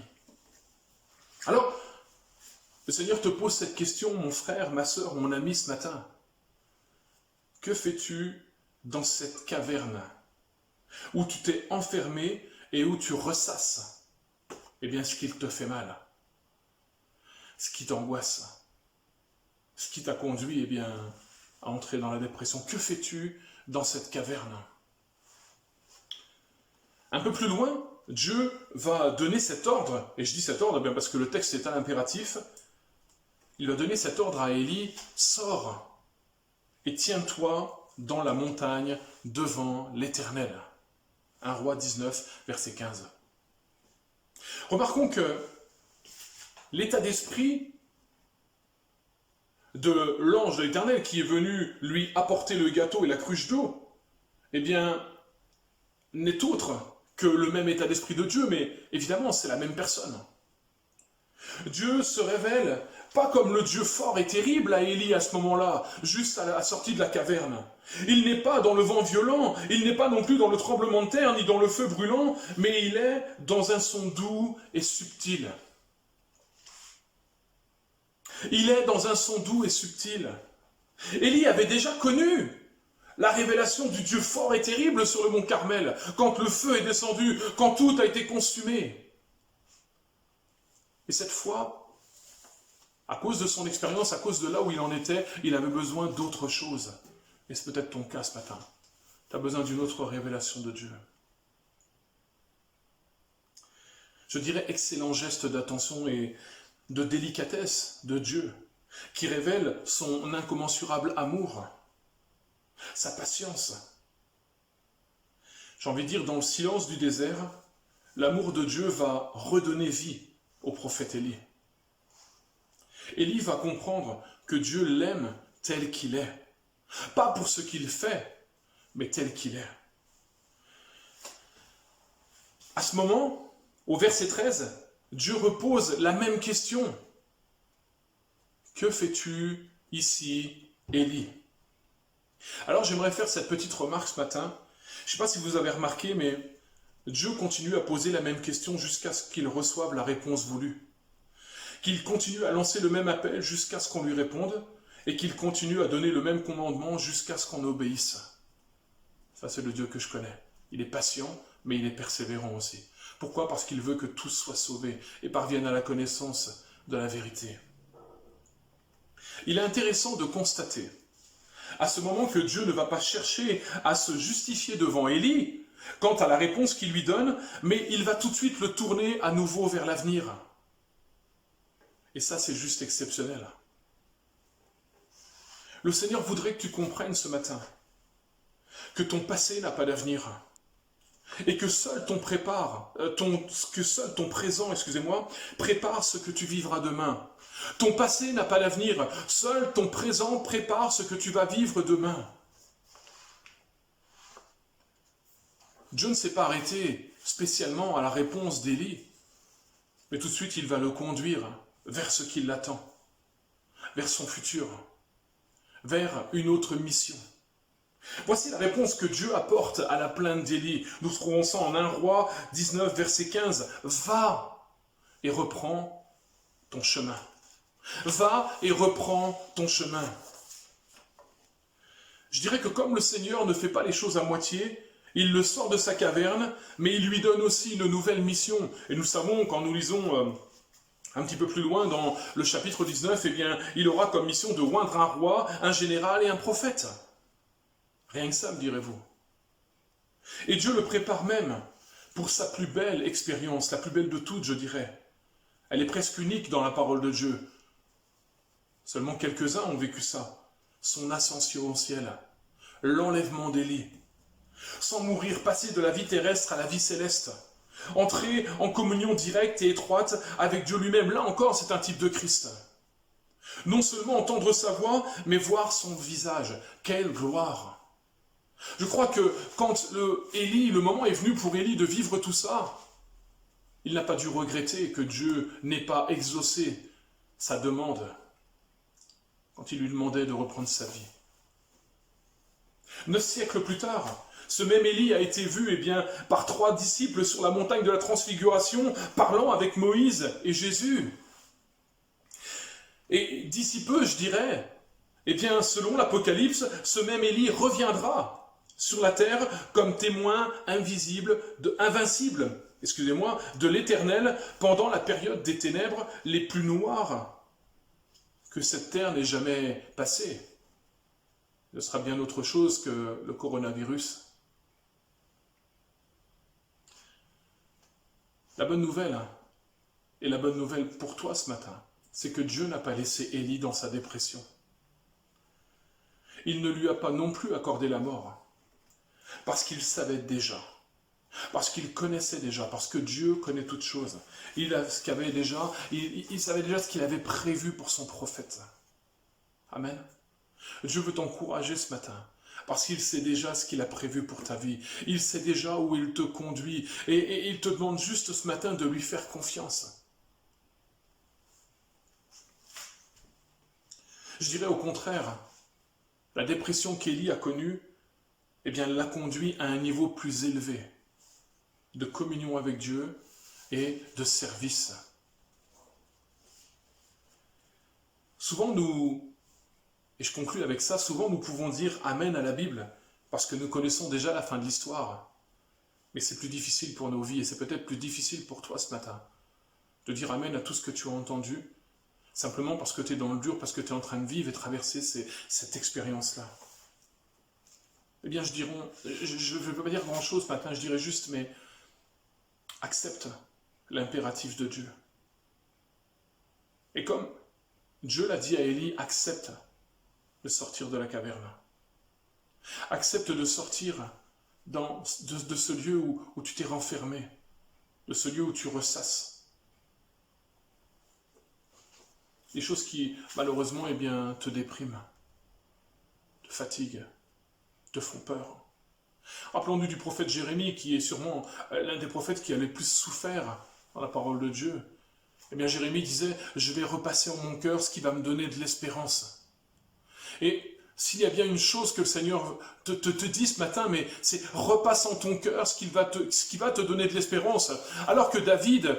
Alors, le Seigneur te pose cette question, mon frère, ma sœur, mon ami, ce matin. Que fais-tu dans cette caverne où tu t'es enfermé et où tu ressasses, eh bien, ce qui te fait mal, ce qui t'angoisse, ce qui t'a conduit, eh bien, à entrer dans la dépression. Que fais-tu dans cette caverne? Un peu plus loin, Dieu va donner cet ordre, et je dis cet ordre bien parce que le texte est à l'impératif, il va donner cet ordre à Élie, sors et tiens-toi dans la montagne devant l'Éternel. 1 Roi 19, verset 15. Remarquons que l'état d'esprit de l'ange de l'Éternel qui est venu lui apporter le gâteau et la cruche d'eau, eh bien, n'est autre que le même état d'esprit de Dieu, mais évidemment, c'est la même personne. Dieu se révèle pas comme le Dieu fort et terrible à Élie à ce moment-là, juste à la sortie de la caverne. Il n'est pas dans le vent violent, il n'est pas non plus dans le tremblement de terre, ni dans le feu brûlant, mais il est dans un son doux et subtil. Il est dans un son doux et subtil. Élie avait déjà connu la révélation du Dieu fort et terrible sur le mont Carmel, quand le feu est descendu, quand tout a été consumé. Et cette fois, à cause de son expérience, à cause de là où il en était, il avait besoin d'autre chose. Et c'est peut-être ton cas ce matin. Tu as besoin d'une autre révélation de Dieu. Je dirais excellent geste d'attention et de délicatesse de Dieu, qui révèle son incommensurable amour, sa patience. J'ai envie de dire, dans le silence du désert, l'amour de Dieu va redonner vie au prophète Élie. Élie va comprendre que Dieu l'aime tel qu'il est. Pas pour ce qu'il fait, mais tel qu'il est. À ce moment, au verset 13, Dieu repose la même question. Que fais-tu ici, Élie? Alors j'aimerais faire cette petite remarque ce matin. Je ne sais pas si vous avez remarqué, mais Dieu continue à poser la même question jusqu'à ce qu'il reçoive la réponse voulue. Qu'il continue à lancer le même appel jusqu'à ce qu'on lui réponde, et qu'il continue à donner le même commandement jusqu'à ce qu'on obéisse. Ça, c'est le Dieu que je connais. Il est patient, mais il est persévérant aussi. Pourquoi? Parce qu'il veut que tous soient sauvés et parviennent à la connaissance de la vérité. Il est intéressant de constater, à ce moment, que Dieu ne va pas chercher à se justifier devant Élie quant à la réponse qu'il lui donne, mais il va tout de suite le tourner à nouveau vers l'avenir. Et ça, c'est juste exceptionnel. Le Seigneur voudrait que tu comprennes ce matin que ton passé n'a pas d'avenir et que seul ton présent, prépare ce que tu vivras demain. Ton passé n'a pas d'avenir, seul ton présent prépare ce que tu vas vivre demain. Dieu ne s'est pas arrêté spécialement à la réponse d'Élie, mais tout de suite il va le conduire vers ce qui l'attend, vers son futur, vers une autre mission. Voici la réponse que Dieu apporte à la plainte d'Élie. Nous trouvons ça en 1 Roi 19, verset 15. Va et reprends ton chemin. Va et reprends ton chemin. Je dirais que comme le Seigneur ne fait pas les choses à moitié, Il le sort de sa caverne, mais il lui donne aussi une nouvelle mission. Et nous savons, quand nous lisons un petit peu plus loin dans le chapitre 19, eh bien, il aura comme mission de oindre un roi, un général et un prophète. Rien que ça, me direz-vous. Et Dieu le prépare même pour sa plus belle expérience, la plus belle de toutes, je dirais. Elle est presque unique dans la parole de Dieu. Seulement quelques-uns ont vécu ça. Son ascension au ciel, l'enlèvement d'Élie. Sans mourir, passer de la vie terrestre à la vie céleste. Entrer en communion directe et étroite avec Dieu lui-même. Là encore, c'est un type de Christ. Non seulement entendre sa voix, mais voir son visage. Quelle gloire! Je crois que quand le moment est venu pour Élie de vivre tout ça, il n'a pas dû regretter que Dieu n'ait pas exaucé sa demande quand il lui demandait de reprendre sa vie. 9 siècles plus tard, ce même Élie a été vu par 3 disciples sur la montagne de la Transfiguration, parlant avec Moïse et Jésus. Et d'ici peu, je dirais, selon l'Apocalypse, ce même Élie reviendra sur la terre comme témoin invincible de l'Éternel pendant la période des ténèbres les plus noires que cette terre n'ait jamais passée. Ce sera bien autre chose que le coronavirus. La bonne nouvelle, et la bonne nouvelle pour toi ce matin, c'est que Dieu n'a pas laissé Élie dans sa dépression. Il ne lui a pas non plus accordé la mort. Parce qu'il savait déjà, parce qu'il connaissait déjà, parce que Dieu connaît toutes choses. Il savait déjà ce qu'il avait prévu pour son prophète. Amen. Dieu veut t'encourager ce matin, parce qu'il sait déjà ce qu'il a prévu pour ta vie. Il sait déjà où il te conduit, et il te demande juste ce matin de lui faire confiance. Je dirais au contraire, la dépression qu'Élie a connue, l'a conduit à un niveau plus élevé de communion avec Dieu et de service. Souvent et je conclue avec ça, souvent nous pouvons dire Amen à la Bible, parce que nous connaissons déjà la fin de l'histoire. Mais c'est plus difficile pour nos vies, et c'est peut-être plus difficile pour toi ce matin, de dire Amen à tout ce que tu as entendu, simplement parce que tu es dans le dur, parce que tu es en train de vivre et traverser cette expérience-là. Je ne veux pas dire grand-chose ce matin, je dirais juste, mais accepte l'impératif de Dieu. Et comme Dieu l'a dit à Élie, accepte de sortir de la caverne. Accepte de sortir de ce lieu où tu t'es renfermé, de ce lieu où tu ressasses. Des choses qui, malheureusement, te dépriment, te fatiguent, te font peur. Rappelons-nous du prophète Jérémie, qui est sûrement l'un des prophètes qui a le plus souffert dans la parole de Dieu. Jérémie disait « Je vais repasser en mon cœur ce qui va me donner de l'espérance. » Et s'il y a bien une chose que le Seigneur te dit ce matin, mais c'est repasse en ton cœur ce qui va te donner de l'espérance. Alors que David,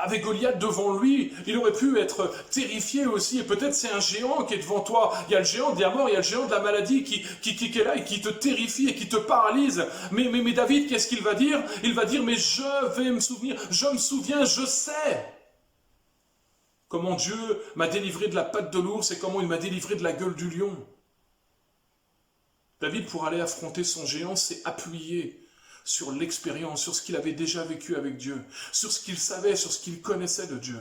avec Goliath devant lui, il aurait pu être terrifié aussi. Et peut-être c'est un géant qui est devant toi. Il y a le géant de la mort, il y a le géant de la maladie qui est là et qui te terrifie et qui te paralyse. Mais David, qu'est-ce qu'il va dire? Il va dire, mais je vais me souvenir, je me souviens, je sais comment Dieu m'a délivré de la patte de l'ours et comment il m'a délivré de la gueule du lion. David, pour aller affronter son géant, s'est appuyé sur l'expérience, sur ce qu'il avait déjà vécu avec Dieu, sur ce qu'il savait, sur ce qu'il connaissait de Dieu.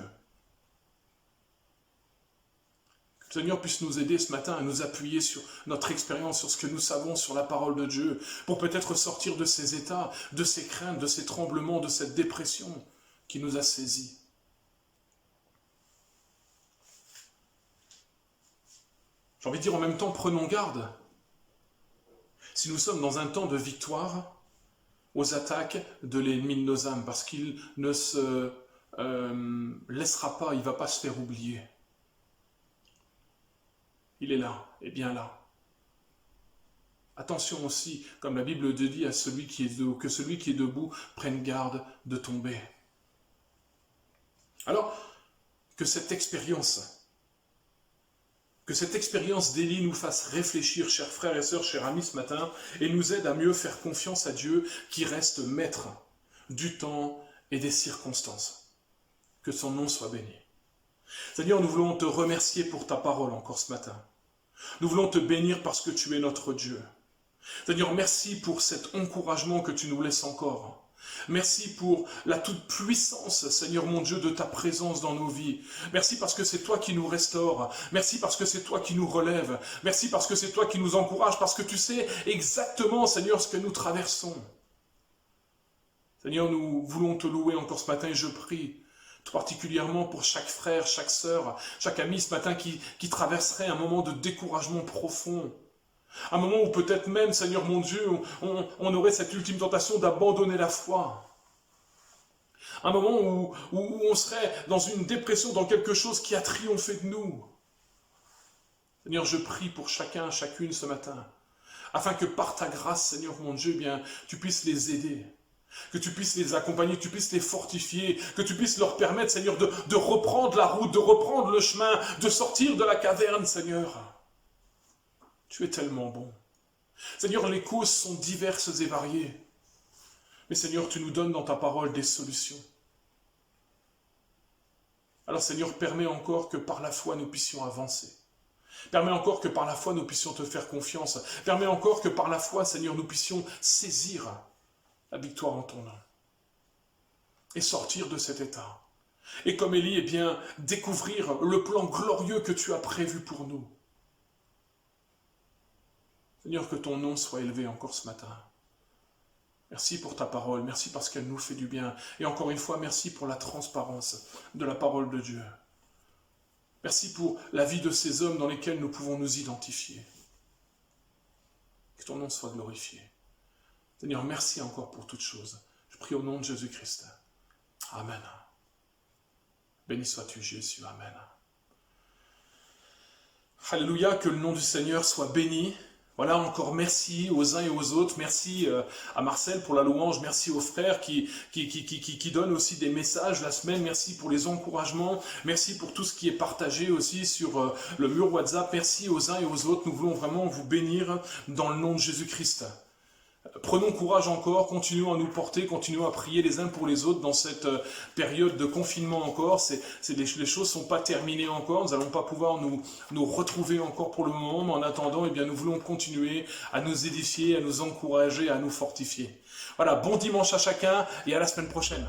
Que le Seigneur puisse nous aider ce matin à nous appuyer sur notre expérience, sur ce que nous savons sur la parole de Dieu, pour peut-être sortir de ces états, de ces craintes, de ces tremblements, de cette dépression qui nous a saisis. J'ai envie de dire en même temps, prenons garde. Si nous sommes dans un temps de victoire, aux attaques de l'ennemi de nos âmes, parce qu'il ne se laissera pas, il ne va pas se faire oublier. Il est là, et bien là. Attention aussi, comme la Bible dit, à celui qui est debout prenne garde de tomber. Alors, que cette expérience Que cette expérience d'Élie nous fasse réfléchir, chers frères et sœurs, chers amis, ce matin, et nous aide à mieux faire confiance à Dieu qui reste maître du temps et des circonstances. Que son nom soit béni. Seigneur, nous voulons te remercier pour ta parole encore ce matin. Nous voulons te bénir parce que tu es notre Dieu. Seigneur, merci pour cet encouragement que tu nous laisses encore. Merci pour la toute-puissance, Seigneur mon Dieu, de ta présence dans nos vies. Merci parce que c'est toi qui nous restaures. Merci parce que c'est toi qui nous relèves. Merci parce que c'est toi qui nous encourages, parce que tu sais exactement, Seigneur, ce que nous traversons. Seigneur, nous voulons te louer encore ce matin et je prie tout particulièrement pour chaque frère, chaque sœur, chaque ami ce matin qui traverserait un moment de découragement profond. Un moment où peut-être même, Seigneur mon Dieu, on aurait cette ultime tentation d'abandonner la foi. Un moment où on serait dans une dépression, dans quelque chose qui a triomphé de nous. Seigneur, je prie pour chacun, chacune ce matin, afin que par ta grâce, Seigneur mon Dieu, bien, tu puisses les aider, que tu puisses les accompagner, que tu puisses les fortifier, que tu puisses leur permettre, Seigneur, de reprendre la route, de reprendre le chemin, de sortir de la caverne, Seigneur. Tu es tellement bon. Seigneur, les causes sont diverses et variées. Mais Seigneur, tu nous donnes dans ta parole des solutions. Alors Seigneur, permets encore que par la foi nous puissions avancer. Permets encore que par la foi nous puissions te faire confiance. Permets encore que par la foi, Seigneur, nous puissions saisir la victoire en ton nom. Et sortir de cet état. Et comme Élie, eh bien, découvrir le plan glorieux que tu as prévu pour nous. Seigneur, que ton nom soit élevé encore ce matin. Merci pour ta parole, merci parce qu'elle nous fait du bien. Et encore une fois, merci pour la transparence de la parole de Dieu. Merci pour la vie de ces hommes dans lesquels nous pouvons nous identifier. Que ton nom soit glorifié. Seigneur, merci encore pour toutes choses. Je prie au nom de Jésus-Christ. Amen. Béni sois-tu, Jésus. Amen. Alléluia, que le nom du Seigneur soit béni. Voilà, encore merci aux uns et aux autres, merci à Marcel pour la louange, merci aux frères qui donnent aussi des messages la semaine, merci pour les encouragements, merci pour tout ce qui est partagé aussi sur le mur WhatsApp, merci aux uns et aux autres, nous voulons vraiment vous bénir dans le nom de Jésus-Christ. Prenons courage encore, continuons à nous porter, continuons à prier les uns pour les autres dans cette période de confinement encore. Les choses ne sont pas terminées encore, nous n'allons pas pouvoir nous retrouver encore pour le moment, mais en attendant, eh bien, nous voulons continuer à nous édifier, à nous encourager, à nous fortifier. Voilà, bon dimanche à chacun et à la semaine prochaine.